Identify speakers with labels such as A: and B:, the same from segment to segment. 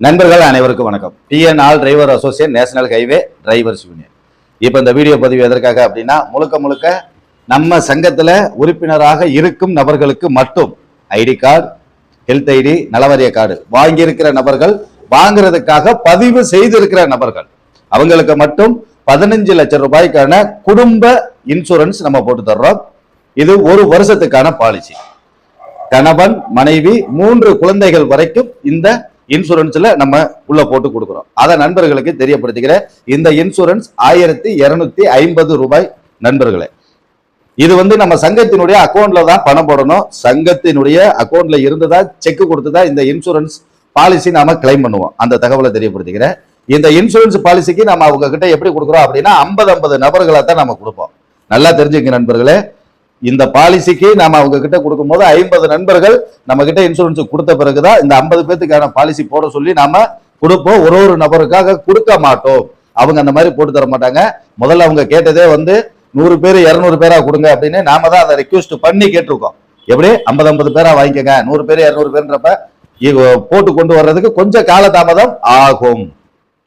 A: நண்பர்கள் அனைவருக்கும் வணக்கம். TN all driver associate national highway drivers union. இப்போ இந்த வீடியோ பதிவு எதற்காக அப்படின்னா, முழுக்க நம்ம சங்கத்துல உறுப்பினராக இருக்கும் நபர்களுக்கு மட்டும் ஐடி கார்டு, ஹெல்த் ஐடி, நலவாரிய கார்டு வாங்கியிருக்கிற நபர்கள், வாங்குறதுக்காக பதிவு செய்திருக்கிற நபர்கள், அவங்களுக்கு மட்டும் 15 லட்சம் ரூபாய்க்கான குடும்ப இன்சூரன்ஸ் நம்ம போட்டு தர்றோம். இது ஒரு வருஷத்துக்கான பாலிசி. கணவன், மனைவி, 3 குழந்தைகள் வரைக்கும் இந்த இன்சூரன்ஸ்ல நம்ம உள்ள போட்டு கொடுக்கிறோம். அதை நண்பர்களுக்கு தெரியப்படுத்திக்கிற இந்த இன்சூரன்ஸ் 1250 ரூபாய் நண்பர்களே. இது நம்ம சங்கத்தினுடைய அக்கௌண்ட்ல தான் பணம் போடணும். சங்கத்தினுடைய அக்கௌண்ட்ல இருந்துதான் செக் கொடுத்துதான் இந்த இன்சூரன்ஸ் பாலிசி நாம கிளைம் பண்ணுவோம். அந்த தகவலை தெரியப்படுத்திக்கிறேன். இந்த இன்சூரன்ஸ் பாலிசிக்கு நம்ம அவங்க கிட்ட எப்படி கொடுக்குறோம் அப்படின்னா 50 நபர்களை தான் நம்ம கொடுப்போம். நல்லா தெரிஞ்சுக்க நண்பர்களே, இந்த பாலிசிக்கு நாம அவங்க கிட்ட கொடுக்கும் போது 50 நண்பர்கள் நம்ம கிட்ட இன்சூரன்ஸ் கொடுத்த பிறகுதான் இந்த 50 பேத்துக்கான பாலிசி போட சொல்லி நாம கொடுப்போம். ஒரு நபருக்காக கொடுக்க மாட்டோம். அவங்க அந்த மாதிரி போட்டு தர மாட்டாங்க. முதல்ல அவங்க கேட்டதே 100 பேர் 200 பேரா கொடுங்க அப்படின்னு நாம தான் அதை ரெக்வெஸ்ட் பண்ணி கேட்டிருக்கோம். எப்படி 50 பேரா வாங்கிக்கங்க, 100 பேர் 200 பேர்ன்றப்ப போட்டு கொண்டு வர்றதுக்கு கொஞ்சம் காலதாமதம் ஆகும்.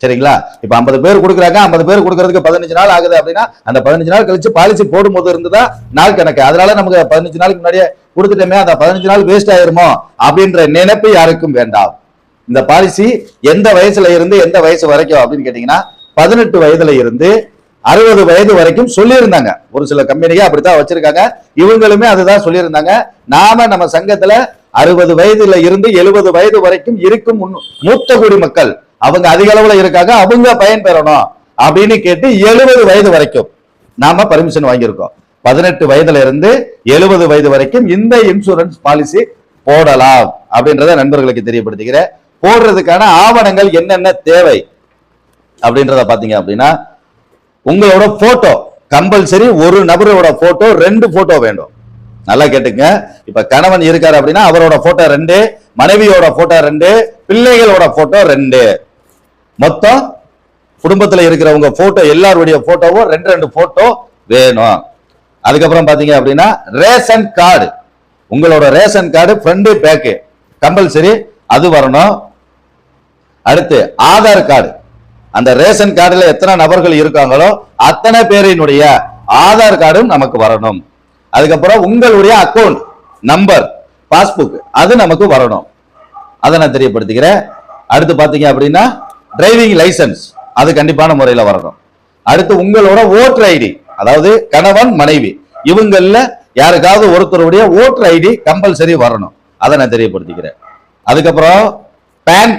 A: சரிங்களா? இப்ப 50 பேர் கொடுக்குறாங்க. 50 பேர் கொடுக்கறதுக்கு 15 நாள் ஆகுது அப்படின்னா அந்த 15 நாள் கழிச்சு பாலிசி போடும் போது இருந்துதான் நாள் கணக்கு. அதனால நமக்கு 15 நாளுக்கு முன்னாடியே கொடுத்துட்டோமே, அந்த 15 நாள் வேஸ்ட் ஆயிருமோ அப்படின்ற நினைப்பு யாருக்கும் வேண்டாம். இந்த பாலிசி எந்த வயசுல இருந்து எந்த வயசு வரைக்கும் அப்படின்னு கேட்டீங்கன்னா 18 வயதுல இருந்து 60 வயது வரைக்கும் சொல்லியிருந்தாங்க. ஒரு சில கம்பெனிகள் அப்படித்தான் வச்சிருக்காங்க. இவங்களுமே அதுதான் சொல்லியிருந்தாங்க. நம்ம சங்கத்துல 60 வயதுல இருந்து 70 வயது வரைக்கும் இருக்கும் மூத்த குடிமக்கள் அவங்க அதிக அளவுல இருக்காங்க, அவங்க பயன் பெறணும் அப்படின்னு கேட்டு 70 வயது வரைக்கும் நாம பர்மிஷன் வாங்கியிருக்கோம். 18 வயதுல இருந்து 70 வயது வரைக்கும் இந்த இன்சூரன்ஸ் பாலிசி போடலாம் அப்படின்றத நண்பர்களுக்கு தெரியப்படுத்திக்கிறேன். போடுறதுக்கான ஆவணங்கள் என்னென்ன தேவை அப்படின்றத பாத்தீங்க அப்படின்னா, உங்களோட போட்டோ கம்பல்சரி, ஒரு நபரோட போட்டோ 2 போட்டோ வேண்டும். நல்லா கேட்டுங்க. இப்ப கணவன் இருக்காரு அப்படின்னா அவரோட போட்டோ 2, மனைவியோட போட்டோ 2, பிள்ளைகளோட போட்டோ 2, மொத்தம் குடும்பத்துல இருக்கிறவங்க போட்டோ எல்லாருடைய போட்டோவும் 2 போட்டோ வேணும். அதுக்கப்புறம் பாத்தீங்க அப்படின்னா ரேஷன் கார்டு, உங்களோட ration card front bag compulsory அது வரணும். அடுத்து ஆதார் கார்டு, அந்த ரேஷன் கார்டுல எத்தனை நபர்கள் இருக்காங்களோ அத்தனை பேரினுடைய ஆதார் கார்டும் நமக்கு வரணும். அதுக்கப்புறம் உங்களுடைய அக்கௌண்ட் நம்பர், பாஸ்புக் அது நமக்கு வரணும். அதை நான் தெரியப்படுத்திக்கிறேன். அடுத்து பாத்தீங்க அப்படின்னா டிரைவிங் லைசன்ஸ் அது கண்டிப்பான முறையில் வரணும். அடுத்து உங்களோட ஓட்டர் ஐடி, அதாவது கணவன் மனைவி இவங்கள்ல யாருக்காவது ஒருத்தருடைய ஓட்டர் ஐடி கம்பல்சரி வரணும். அதை நான் தெரியப்படுத்திக்கிறேன். அதுக்கப்புறம் பேன்